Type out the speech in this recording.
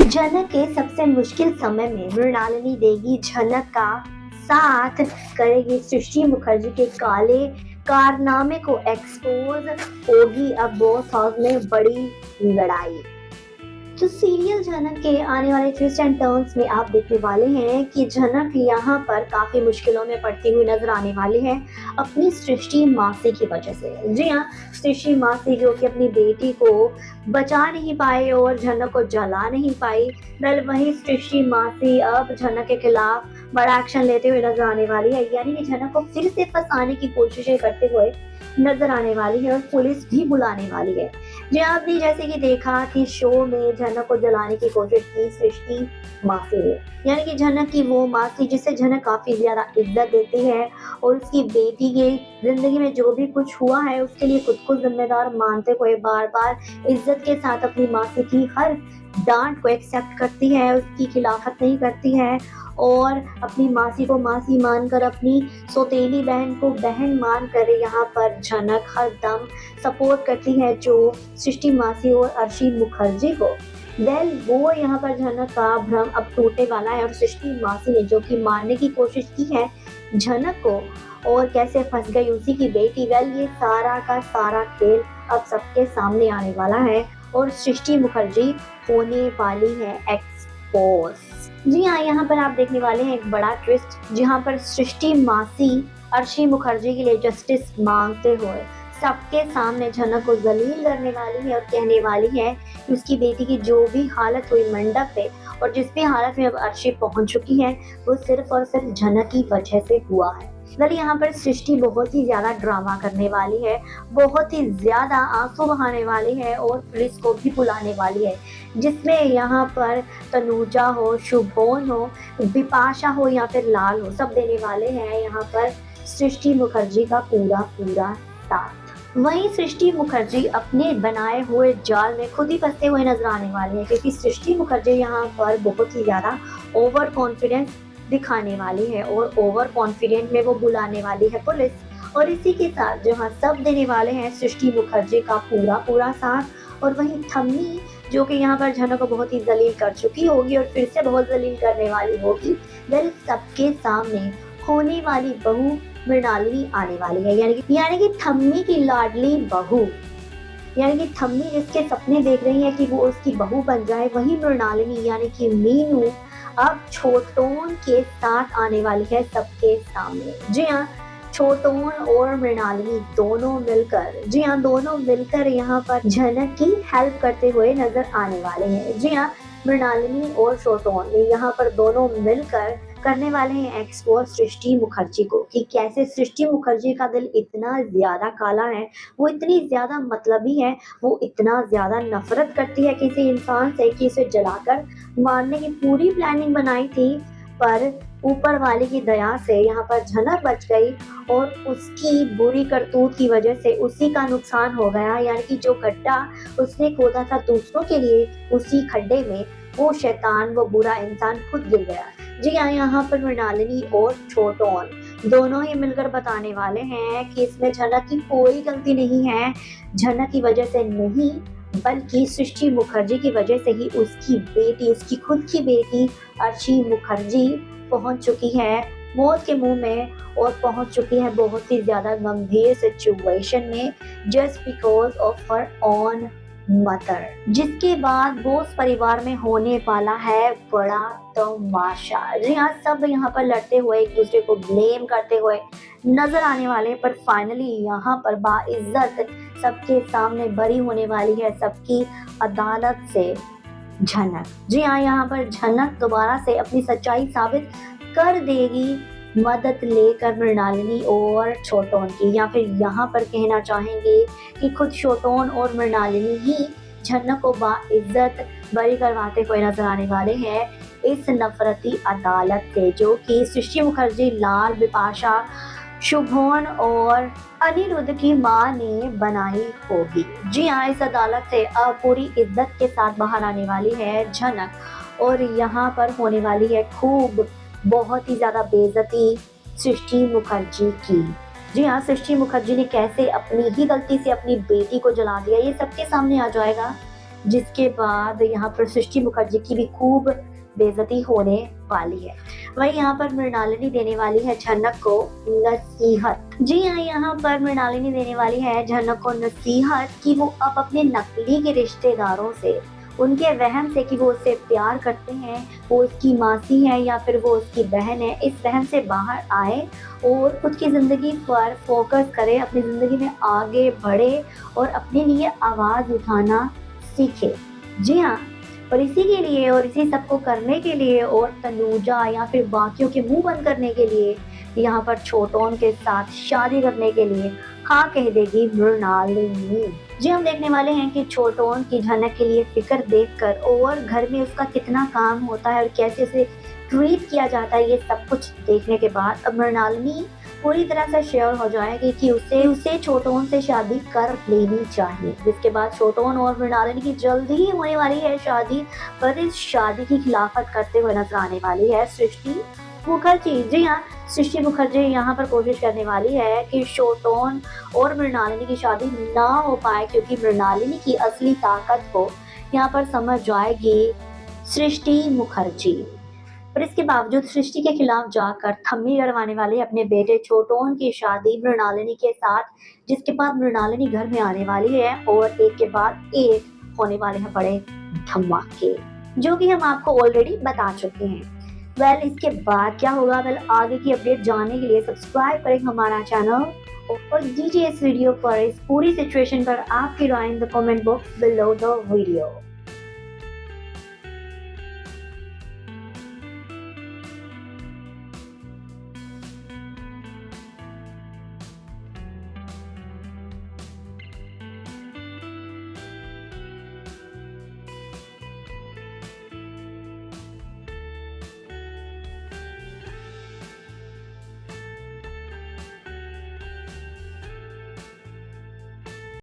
झनक के सबसे मुश्किल समय में मृणालिनी देगी झनक का साथ, करेगी सृष्टि मुखर्जी के काले कारनामे को एक्सपोज, होगी अब बॉस हाउस में बड़ी लड़ाई। तो सीरियल झनक के आने वाले ट्विस्ट एंड टर्न्स में आप देखने वाले हैं कि झनक यहाँ पर काफी मुश्किलों में पड़ती हुई नजर आने वाली है अपनी सृष्टि मासी की वजह से। जी हाँ, सृष्टि मासी जो कि अपनी बेटी को बचा नहीं पाई और झनक को जला नहीं पाई, वेल वही सृष्टि मासी अब झनक के खिलाफ बड़ा एक्शन लेते हुए नजर आने वाली है, यानी कि झनक को फिर से फंसाने की कोशिशें करते हुए नजर आने वाली है और पुलिस भी बुलाने वाली है। जी आपने जैसे कि देखा कि शो में झनक को जलाने की कोशिश की सृष्टि मासी ने, यानी कि झनक की वो मासी जिसे झनक काफी ज्यादा इज्जत देती है और उसकी बेटी के जिंदगी में जो भी कुछ हुआ है उसके लिए खुद को जिम्मेदार मानते हुए बार बार इज्जत के साथ अपनी मासी की हर डांट को एक्सेप्ट करती है, उसकी खिलाफत नहीं करती है और अपनी मासी को मासी मानकर अपनी सौतेली बहन को बहन मानकर यहाँ पर झनक हर दम सपोर्ट करती है जो सृष्टि मासी और अर्शी मुखर्जी को। वो यहाँ पर झनक का भ्रम अब टूटने वाला है और सृष्टि मासी ने जो कि मारने की कोशिश की है झनक को और कैसे फंस गई उसी की बेटी, ये सारा का सारा खेल अब सबके सामने आने वाला है और सृष्टि मुखर्जी होने वाली है एक्सपोज। जी हाँ, यहाँ पर आप देखने वाले हैं एक बड़ा ट्विस्ट जहाँ पर सृष्टि मासी अर्शी मुखर्जी के लिए जस्टिस मांगते हुए सबके सामने झनक को जलील करने वाली है और कहने वाली है कि उसकी बेटी की जो भी हालत हुई मंडप पे और जिस भी हालत में अब अर्शी पहुंच चुकी है वो सिर्फ और सिर्फ झनक की वजह से हुआ है। यहाँ पर सृष्टि बहुत ही ज्यादा ड्रामा करने वाली है, बहुत ही ज्यादा आंसू बहाने वाली है और पुलिस को भी बुलाने वाली है, जिसमें यहाँ पर तनुजा हो, शुभोन हो, बिपाशा हो या फिर लाल हो, सब देने वाले हैं यहाँ पर सृष्टि मुखर्जी का पूरा साथ। वहीं सृष्टि मुखर्जी अपने बनाए हुए जाल में खुद ही फंसते हुए नजर आने वाली है, क्योंकि सृष्टि मुखर्जी यहाँ पर बहुत ही ज्यादा ओवर कॉन्फिडेंस दिखाने वाली है और ओवर कॉन्फिडेंट में वो बुलाने वाली है पुलिस और इसी के साथ जहाँ सब देने वाले हैं सृष्टि मुखर्जी का पूरा साथ। और वहीं थम्मी जो कि यहाँ पर झनक को बहुत ही जलील कर चुकी होगी और फिर से बहुत जलील करने वाली होगी, सबके सामने होने वाली बहू मृणालिनी आने वाली है, यानी कि थम्मी की लाडली बहू, यानी कि थम्मी जिसके सपने देख रही है कि वो उसकी बहू बन जाए, वही मृणालिनी यानी कि मीनू अब छोटोन के साथ आने वाली है सबके सामने। जी हाँ, छोटोन और मृणालिनी दोनों मिलकर यहाँ पर झनक की हेल्प करते हुए नजर आने वाले हैं। जी हाँ, मृणालिनी और छोटोन यहाँ पर दोनों मिलकर करने वाले हैं एक्सपोज सृष्टि मुखर्जी को कि कैसे सृष्टि मुखर्जी का दिल इतना ज्यादा काला है, वो इतनी ज्यादा मतलबी है, वो इतना ज्यादा नफरत करती है किसी इंसान से कि उसे जलाकर मारने की पूरी प्लानिंग बनाई थी, पर ऊपर वाले की दया से यहाँ पर झनक बच गई और उसकी बुरी करतूत की वजह से उसी का नुकसान हो गया, यानी कि जो गड्ढा उसने खोदा था दूसरों के लिए उसी खड्डे में वो शैतान, वो बुरा इंसान खुद गिर गया। जी हाँ, यहाँ पर मृणालिनी और छोटोन दोनों ही मिलकर बताने वाले हैं कि इसमें झनक की कोई गलती नहीं है, झनक की वजह से नहीं बल्कि सृष्टि मुखर्जी की वजह से ही उसकी बेटी, उसकी खुद की बेटी अर्शी मुखर्जी पहुंच चुकी है मौत के मुंह में और पहुंच चुकी है बहुत ही ज्यादा गंभीर सिचुएशन में just because of her own mother, जिसके बाद बोस परिवार में होने वाला है बड़ा तमाशा। जी हाँ, सब यहाँ पर लड़ते हुए एक दूसरे को ब्लेम करते हुए नजर आने वाले, पर फाइनली यहाँ पर बाइज्जत सबके सामने बरी होने वाली है सबकी अदालत से झनक। जी हाँ, यहाँ पर झनक दोबारा से अपनी सच्चाई साबित कर देगी मदद लेकर मृणालिनी और छोटोन की, या फिर यहाँ पर कहना चाहेंगे कि खुद छोटोन और मृणालिनी ही झनक को बाइज्जत बरी करवाते हुए नजर आने वाले हैं इस नफरती अदालत से, जो कि सृष्टि मुखर्जी, लाल, बिपाशा, शुभोन और अनिरुद्ध की मां ने बनाई होगी। जी हाँ, इस अदालत से अब पूरी इज्जत के साथ बाहर आने वाली है झनक और यहाँ पर होने वाली है खूब बहुत ही ज्यादा बेइज्जती सृष्टि मुखर्जी की। जी हाँ, सृष्टि मुखर्जी ने कैसे अपनी ही गलती से अपनी बेटी को जला दिया ये सबके सामने आ जाएगा। जिसके बाद यहाँ पर सृष्टि मुखर्जी की भी खूब बेइज्जती होने वाली है। वही यहाँ पर मृणालिनी देने वाली है झनक को नसीहत। जी हाँ, यहाँ पर मृणालिनी देने वाली है झनक को नसीहत कि वो अब अपने नकली के रिश्तेदारों से, उनके वहम से कि वो उससे प्यार करते हैं, वो उसकी मासी है या फिर वो उसकी बहन है, इस वहम से बाहर आए और खुद की ज़िंदगी पर फोकस करे, अपनी ज़िंदगी में आगे बढ़े और अपने लिए आवाज़ उठाना सीखे। जी हाँ, और इसी के लिए और इसी सब को करने के लिए और तनुजा या फिर बाकियों के मुंह बंद करने के लिए यहाँ पर छोटोन के साथ शादी करने के लिए हाँ कह देगी मृणालिनी। जी हम देखने वाले हैं कि छोटोन की झनक के लिए फिक्र देखकर और घर में उसका कितना काम होता है और कैसे उसे ट्रीट किया जाता है, ये सब कुछ देखने के बाद अब मृणालिनी पूरी तरह से श्योर हो जाएगी कि उसे छोटोन से शादी कर लेनी चाहिए। जिसके बाद छोटोन और मृणालिनी की जल्दी ही होने वाली है शादी, पर इस शादी की खिलाफत करते हुए नजर आने वाली है सृष्टि मुखर्जी। जी हाँ, सृष्टि मुखर्जी यहाँ पर कोशिश करने वाली है कि छोटोन और मृणालिनी की शादी ना हो पाए, क्योंकि मृणालिनी की असली ताकत को यहाँ पर समझ जाएगी सृष्टि मुखर्जी। पर इसके बावजूद सृष्टि के खिलाफ जाकर थम्मी गड़वाने वाले अपने बेटे छोटोन की शादी मृणालिनी के साथ, जिसके बाद मृणालिनी घर में आने वाली है और एक के बाद एक होने वाले हैं बड़े धमाके, जो कि हम आपको ऑलरेडी बता चुके हैं। इसके बाद क्या होगा, आगे की अपडेट जानने के लिए सब्सक्राइब करें हमारा चैनल और दीजिए इस वीडियो पर, इस पूरी सिचुएशन पर आपकी राय in the comment box below the video.